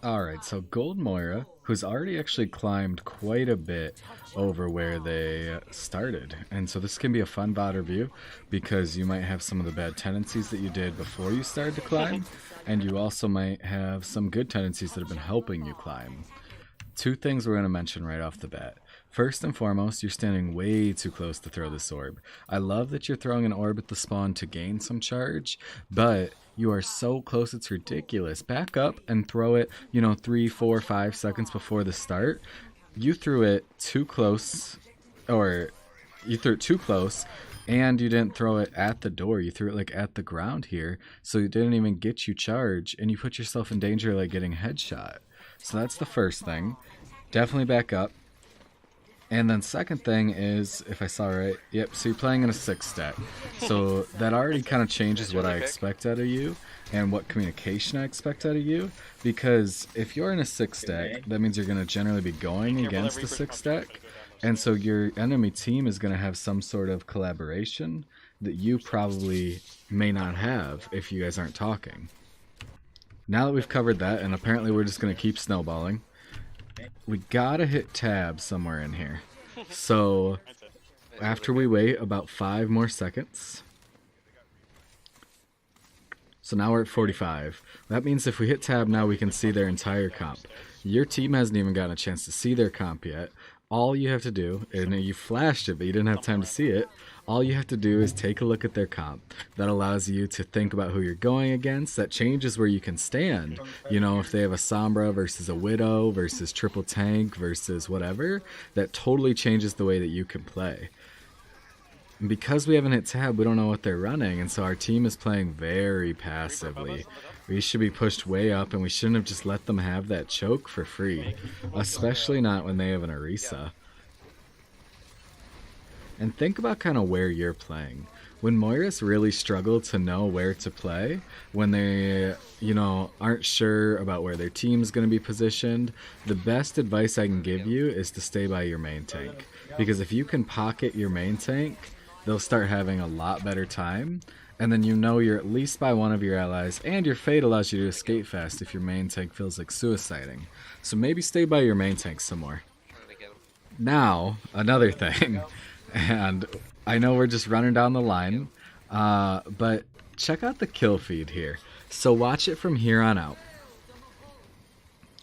Alright, so Gold Moira, who's already actually climbed quite a bit over where they started. And so this can be a fun VOD review because you might have some of the bad tendencies that you did before you started to climb, and you also might have some good tendencies that have been helping you climb. Two things we're going to mention right off the bat. First and foremost, you're standing way too close to throw this orb. I love that you're throwing an orb at the spawn to gain some charge, but you are so close it's ridiculous. Back up and throw it, 3, 4, 5 seconds before the start. You threw it too close, or you threw it too close, and you didn't throw it at the door. You threw it like at the ground here, so it didn't even get you charge, and you put yourself in danger like getting headshot. So that's the first thing. Definitely back up. And then second thing is, if I saw right, yep, so you're playing in a 6 stack. So that already kind of changes what I expect out of you and what communication I expect out of you. Because if you're in a 6 stack, that means you're going to generally be going against the 6 stack. And so your enemy team is going to have some sort of collaboration that you probably may not have if you guys aren't talking. Now that we've covered that, and apparently we're just going to keep snowballing, we gotta hit tab somewhere in here. So after we wait about 5 more seconds, so now we're at 45. That means if we hit tab now, we can see their entire comp. Your team hasn't even gotten a chance to see their comp yet. All you have to do, and you flashed it, but you didn't have time to see it, all you have to do is take a look at their comp. That allows you to think about who you're going against. That changes where you can stand. If they have a Sombra versus a Widow versus triple tank versus whatever, that totally changes the way that you can play. And because we haven't hit tab, we don't know what they're running, and so our team is playing very passively. We should be pushed way up, and we shouldn't have just let them have that choke for free, especially not when they have an Orisa. And think about kind of where you're playing. When Moiras really struggle to know where to play, when they, aren't sure about where their team's going to be positioned, the best advice I can give you is to stay by your main tank. Because if you can pocket your main tank, they'll start having a lot better time. And then you're at least by one of your allies, and your fate allows you to escape fast if your main tank feels like suiciding. So maybe stay by your main tank some more. Now, another thing. And I know we're just running down the line, but check out the kill feed here. So watch it from here on out.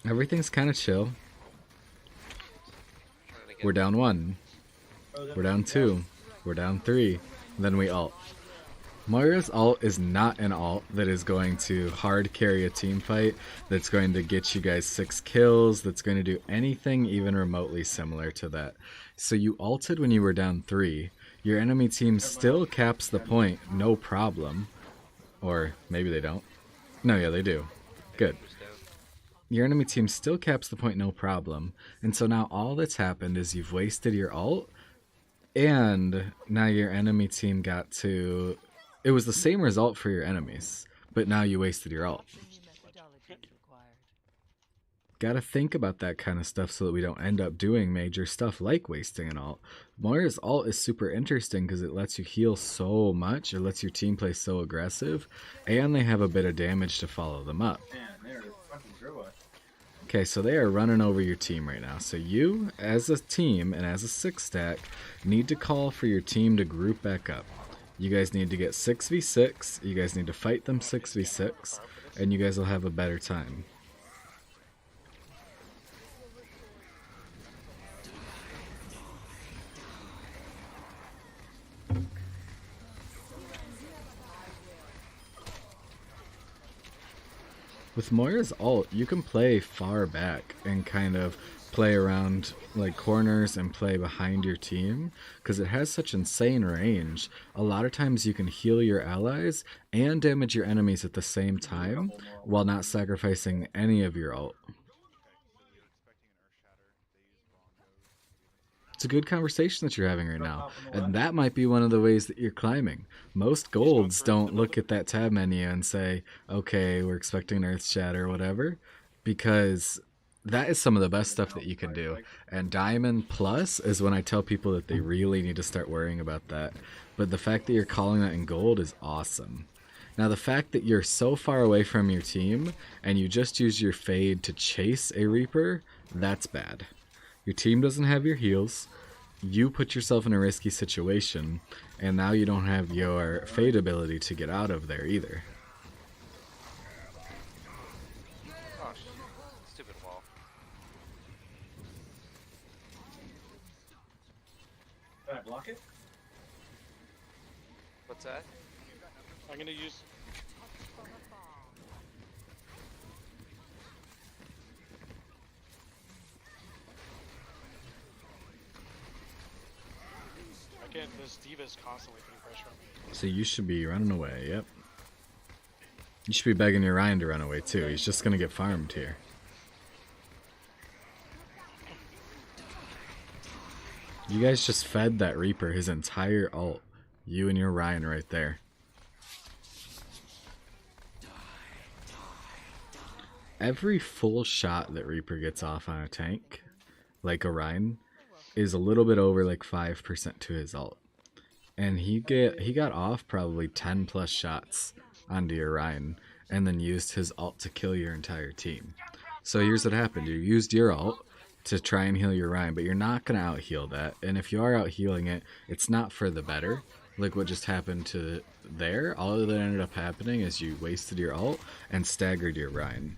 Everything's kind of chill. We're down 1. We're down 2. We're down 3. Then we ult. Moira's ult is not an ult that is going to hard carry a team fight, that's going to get you guys 6 kills, that's going to do anything even remotely similar to that. So you ulted when you were down 3. Your enemy team still caps the point, no problem. Or maybe they don't. No, yeah, they do. Good. Your enemy team still caps the point, no problem. And so now all that's happened is you've wasted your ult, and now your enemy team got to... It was the same result for your enemies, but now you wasted your ult. Gotta think about that kind of stuff so that we don't end up doing major stuff like wasting an ult. Moira's ult is super interesting because it lets you heal so much, it lets your team play so aggressive, and they have a bit of damage to follow them up. Okay, so they are running over your team right now. So you, as a team and as a 6 stack, need to call for your team to group back up. You guys need to get 6v6, you guys need to fight them 6v6, and you guys will have a better time. With Moira's ult, you can play far back and kind of play around like corners and play behind your team because it has such insane range. A lot of times you can heal your allies and damage your enemies at the same time while not sacrificing any of your ult. It's a good conversation that you're having right now, and that might be one of the ways that you're climbing. Most golds don't look at that tab menu and say, okay, we're expecting an earth shatter or whatever, because that is some of the best stuff that you can do. And Diamond Plus is when I tell people that they really need to start worrying about that. But the fact that you're calling that in gold is awesome. Now the fact that you're so far away from your team and you just use your fade to chase a Reaper, that's bad. Your team doesn't have your heals, you put yourself in a risky situation, and now you don't have your fade ability to get out of there either. Oh, stupid wall. Can I block it? What's that? I'm gonna use. I can't. This D.Va's constantly putting pressure on me. So you should be running away, yep. You should be begging your Ryan to run away too. He's just gonna get farmed here. You guys just fed that Reaper his entire ult. You and your Ryan right there. Every full shot that Reaper gets off on a tank, like Orion, is a little bit over like 5% to his ult. And he got off probably 10 plus shots onto your Orion and then used his ult to kill your entire team. So here's what happened. You used your ult to try and heal your Ryan, but you're not going to out heal that. And if you are out healing it, it's not for the better. Like what just happened to there, all that ended up happening is you wasted your ult and staggered your Ryan.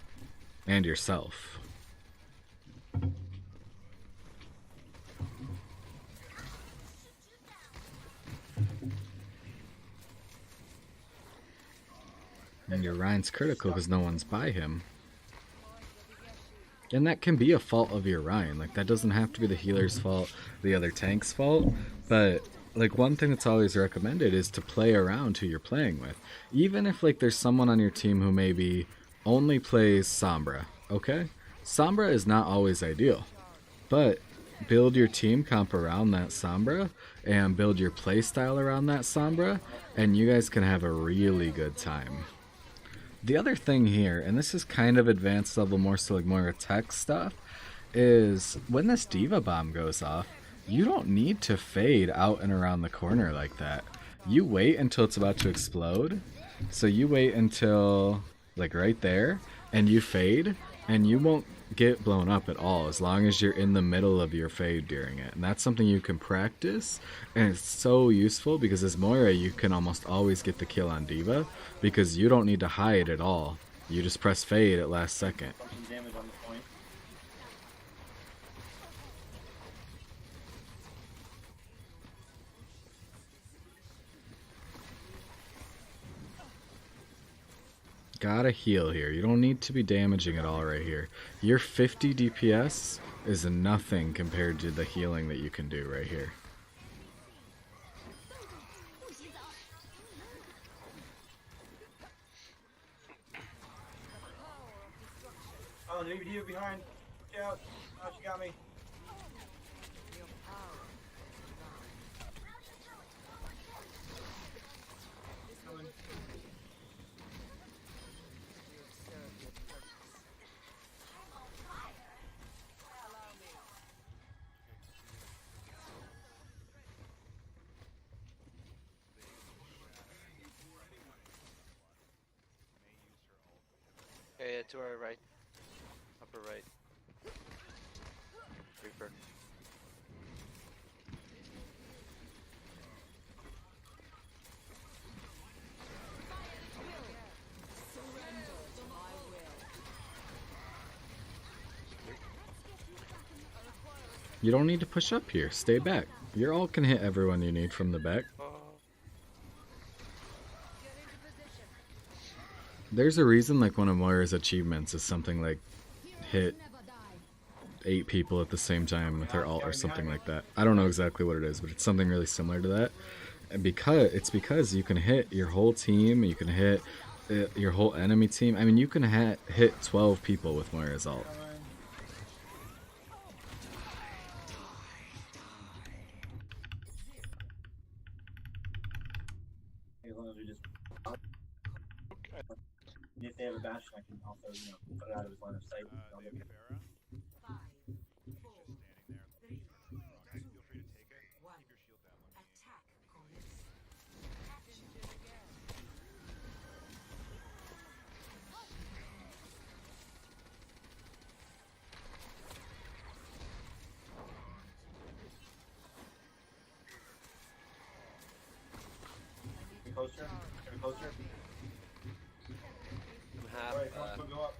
And yourself. And your Ryan's critical because no one's by him. And that can be a fault of your Ryan. Like, that doesn't have to be the healer's fault, the other tank's fault. But, like, one thing that's always recommended is to play around who you're playing with. Even if, like, there's someone on your team who maybe only plays Sombra, okay? Sombra is not always ideal. But build your team comp around that Sombra and build your play style around that Sombra, and you guys can have a really good time. The other thing here, and this is kind of advanced level, more so like Moira tech stuff, is when this D.Va bomb goes off, you don't need to fade out and around the corner like that. You wait until it's about to explode. So you wait until, like right there, and you fade, and you won't get blown up at all as long as you're in the middle of your fade during it. And that's something you can practice, and it's so useful because as Moira you can almost always get the kill on D.Va because you don't need to hide at all. You just press fade at last second. Damage on the point. Gotta heal here. You don't need to be damaging at all right here. Your 50 DPS is nothing compared to the healing that you can do right here. Oh, the DVD behind. Look out. Oh, she got me. Coming. Yeah, to our right. Upper right. Reaper. You don't need to push up here. Stay back. Your ult can hit everyone you need from the back. There's a reason like one of Moira's achievements is something like hit 8 people at the same time with her ult or something like that. I don't know exactly what it is, but it's something really similar to that. And because you can hit your whole team, you can hit your whole enemy team. I mean, you can hit 12 people with Moira's ult. As long as we just. If they have a bastion, I can also, put it out of his line of sight. closer. Get closer. I'm half. Alright, go up.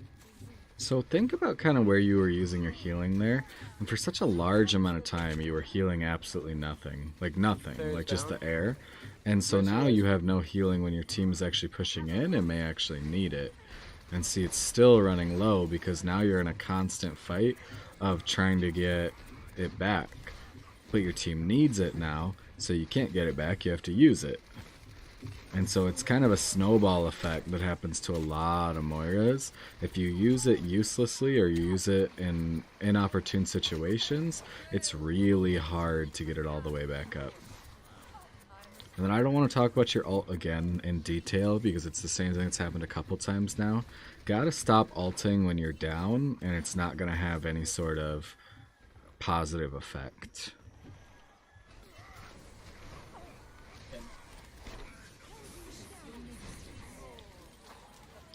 So think about kind of where you were using your healing there, and for such a large amount of time you were healing absolutely nothing, like nothing, like just the air, and so now you have no healing when your team is actually pushing in and may actually need it. And see, it's still running low because now you're in a constant fight of trying to get it back, but your team needs it now, so you can't get it back, you have to use it. And so it's kind of a snowball effect that happens to a lot of Moiras. If you use it uselessly or you use it in inopportune situations, it's really hard to get it all the way back up. And then I don't want to talk about your ult again in detail because it's the same thing that's happened a couple times now. Gotta stop ulting when you're down and it's not going to have any sort of positive effect.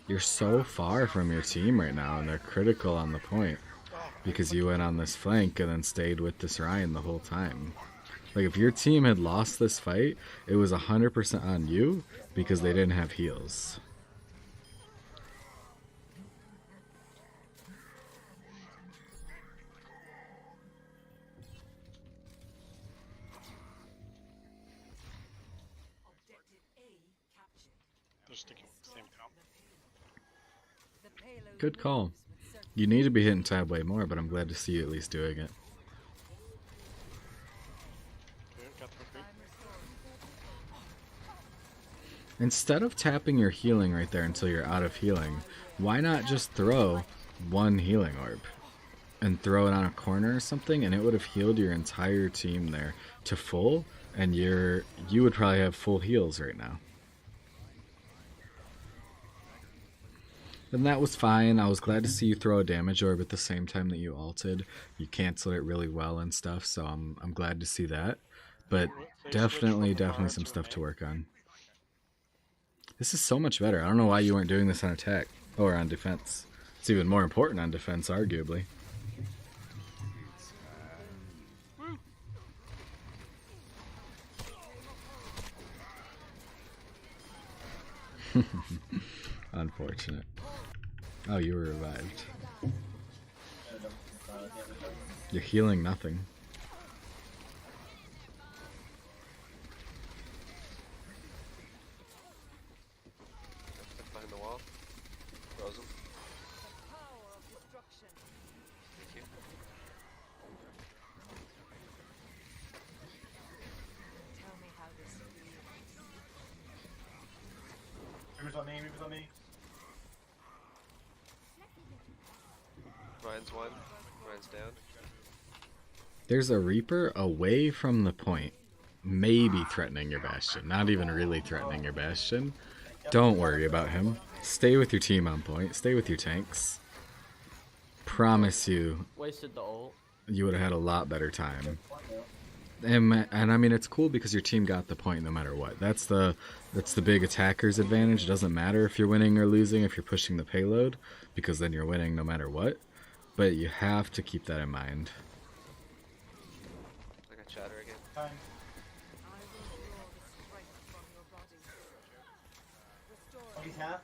You're so far from your team right now, and they're critical on the point because you went on this flank and then stayed with this Ryan the whole time. Like, if your team had lost this fight, it was 100% on you because they didn't have heals. Good call. You need to be hitting tab way more, but I'm glad to see you at least doing it. Instead of tapping your healing right there until you're out of healing, why not just throw one healing orb and throw it on a corner or something, and it would have healed your entire team there to full, and you would probably have full heals right now. And that was fine. I was glad to see you throw a damage orb at the same time that you ulted. You canceled it really well and stuff, so I'm glad to see that. But definitely some stuff to work on. This is so much better. I don't know why you weren't doing this on attack or on defense. It's even more important on defense, arguably. Unfortunate. Oh, you were revived. You're healing nothing. Behind the wall. Frozen. Thank you. Reaper's on me, Reaper's on me. Ryan's one. Ryan's down. There's a Reaper away from the point, maybe threatening your Bastion. Not even really threatening your Bastion. Don't worry about him. Stay with your team on point. Stay with your tanks. Promise you, Wasted the ult. you would have had a lot better time. And I mean, it's cool because your team got the point no matter what. That's the big attacker's advantage. It doesn't matter if you're winning or losing if you're pushing the payload, because then you're winning no matter what. But you have to keep that in mind. I got chatter again. Time. He's half.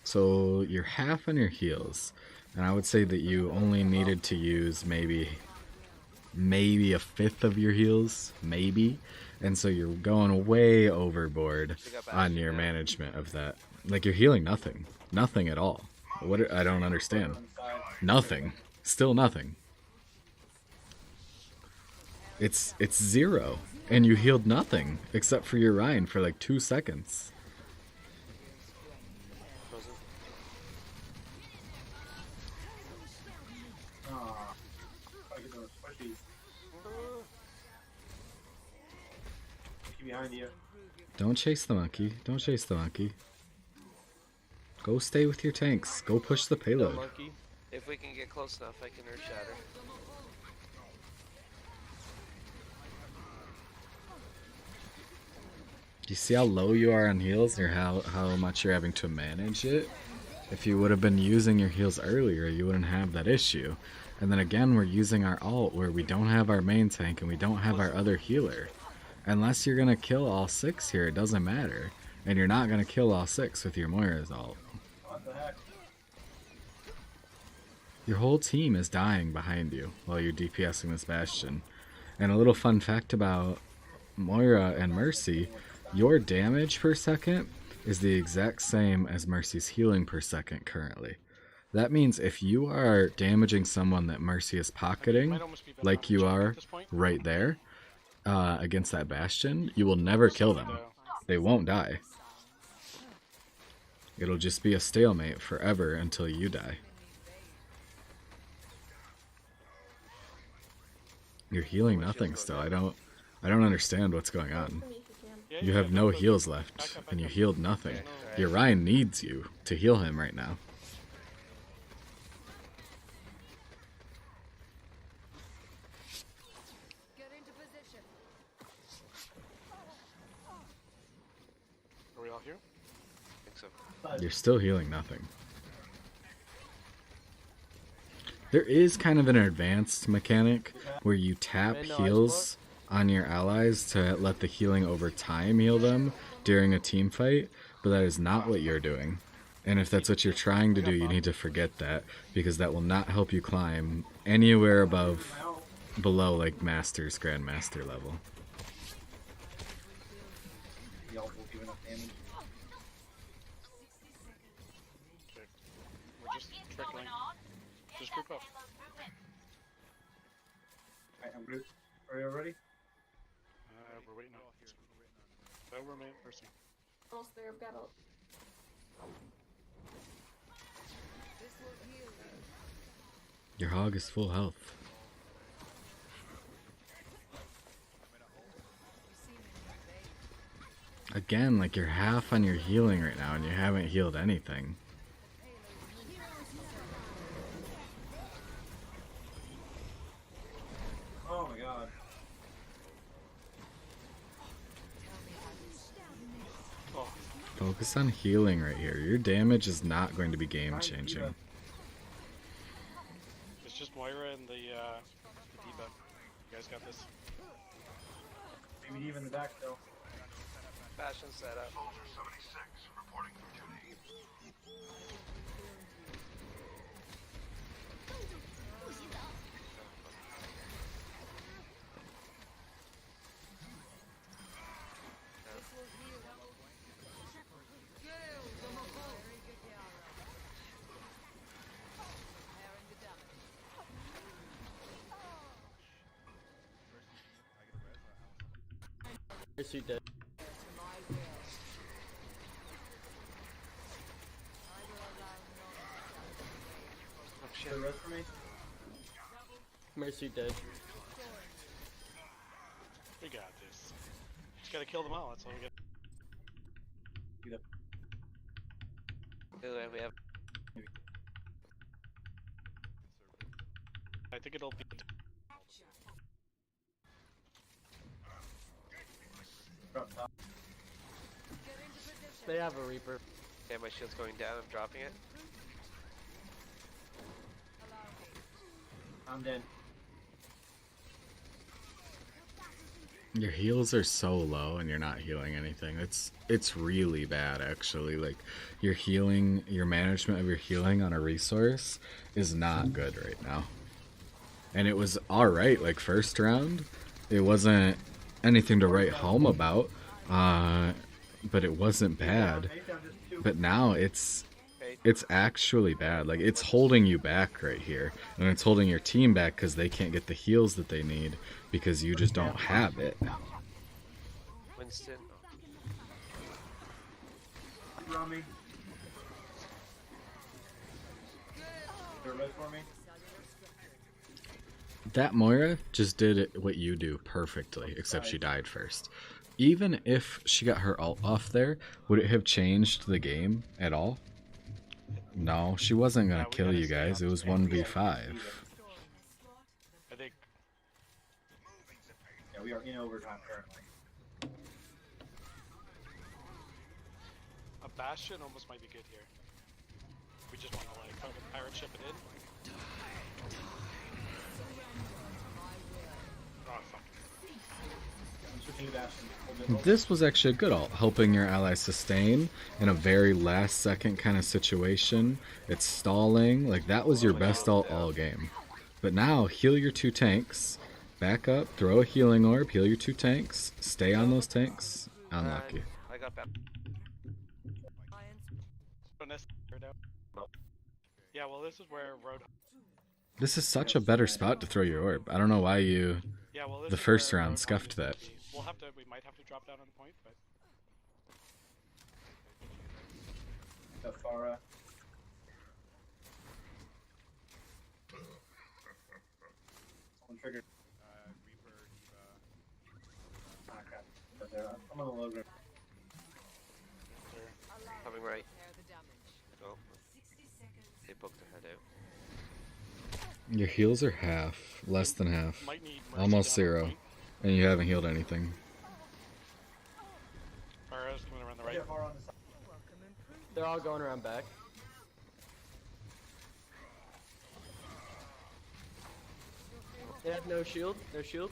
So you're half on your heals, and I would say that you only needed to use maybe a fifth of your heals, maybe. And so you're going way overboard on your management of that. Like, you're healing nothing. Nothing at all. What? I don't understand. Nothing. Still nothing. It's zero. And you healed nothing except for your Ryan for like 2 seconds. Frozen. Aw. Gotta get those pushies. Keep behind you. Don't chase the monkey. Don't chase the monkey. Go stay with your tanks. Go push the payload. Monkey. If we can get close enough, I can earth shatter. Do you see how low you are on heals or how much you're having to manage it? If you would have been using your heals earlier, you wouldn't have that issue. And then again, we're using our ult where we don't have our main tank and we don't have our other healer. Unless you're going to kill all 6 here, it doesn't matter. And you're not going to kill all 6 with your Moira's ult. What the heck? Your whole team is dying behind you while you're DPSing this Bastion. And a little fun fact about Moira and Mercy, your damage per second is the exact same as Mercy's healing per second currently. That means if you are damaging someone that Mercy is pocketing, like you are right there, against that Bastion, you will never kill them. They won't die. It'll just be a stalemate forever until you die. You're healing nothing still. I don't understand what's going on. You have no heals left, and you healed nothing. Your Ryan needs you to heal him right now. Are we all here? I think so. You're still healing nothing. There is kind of an advanced mechanic where you tap heals on your allies to let the healing over time heal them during a team fight, but that is not what you're doing. And if that's what you're trying to do, you need to forget that, because that will not help you climb anywhere below like Masters, Grandmaster level. Y'all will give enough damage. Okay. We're just trickling. Just group up. Alright, I'm good. Are you ready? We're waiting on. Over main person. Almost there, I've got ult. Your hog is full health. Again, like you're half on your healing right now and you haven't healed anything. Oh my god. Oh, Focus on healing right here. Your damage is not going to be game changing. it's just Moira and the D.Va. You guys got this. Maybe even the back though. Bastion set up. Mercy dead. Oh The shit. rest for me? Mercy dead. We got this. Just gotta kill them all. That's all we got. We have. I think it'll be. Drop top. They have a Reaper. Okay, my shield's going down. I'm dropping it. I'm dead. Your heals are so low and you're not healing anything. It's really bad actually. Like your healing, your management of your healing on a resource is not good right now. And it was alright like first round. It wasn't anything to write home about. But it wasn't bad. But now it's actually bad. Like it's holding you back right here. And it's holding your team back because they can't get the heals that they need because you just don't have it. Winston. Around me. The rest for me? That Moira just did what you do perfectly, except she died first. Even if she got her ult off there, would it have changed the game at all? No, she wasn't gonna kill you guys. It was 1v5. I think. Yeah, we are in overtime currently. A Bastion almost might be good here. We just want to like have a pirate ship it in. Oh, fuck. I'm switching to Bastion. Hold it. This was actually a good ult, helping your ally sustain in a very last second kind of situation. It's stalling, like that was your best ult all game. But now, heal your 2 tanks, back up, throw a healing orb, heal your 2 tanks, stay on those tanks. Unlucky. I got back. Don't necessarily know. Yeah, well, this is where Road. This is such a better spot to throw your orb. I don't know why you, Yeah, well, this the is first where round, Roadhog scuffed is that. gonna be. We'll have to. We might have to drop down on the point, but The Pharah. Someone triggered. Reaper, Ah, crap. But they're- I'm on the low ground. Diva. Coming right. Oh. They poked their head out. Your heals are half, less than half, Might need Mercy almost down on 0, point. and you haven't healed anything. Pharah's coming around the Yeah, right. Pharah on the side. They're all going around back. They have no shield. No shield.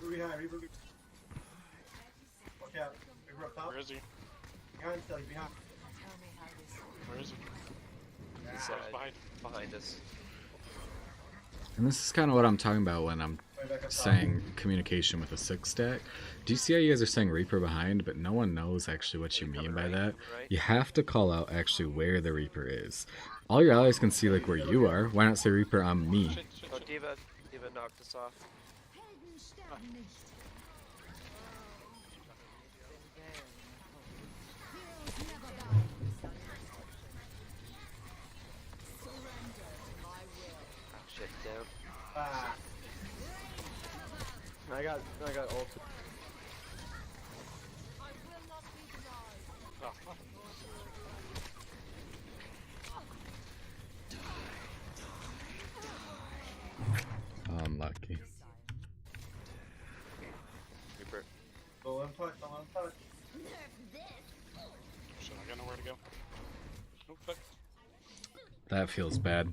Reaper behind, Reaper behind. Watch out. Reaper up top. Where is he? Behind still, he's behind. Where is he? He's He's behind. behind us. And this is kind of what I'm talking about when I'm Right back up top. saying communication with a 6 stack. Do you see how you guys are saying Reaper behind, but no one knows actually what you mean by that? You have to call out actually where the Reaper is. All your allies can see like where you are. Why not say Reaper on me? Shit, shit, Oh, shit. Diva knocked us off. Shit, down. Ah, I got ult. Oh, fuck. Oh, unlucky. Reaper. don't let him touch, don't let him touch. Shit, I got nowhere to go. Oh, fuck. That feels bad.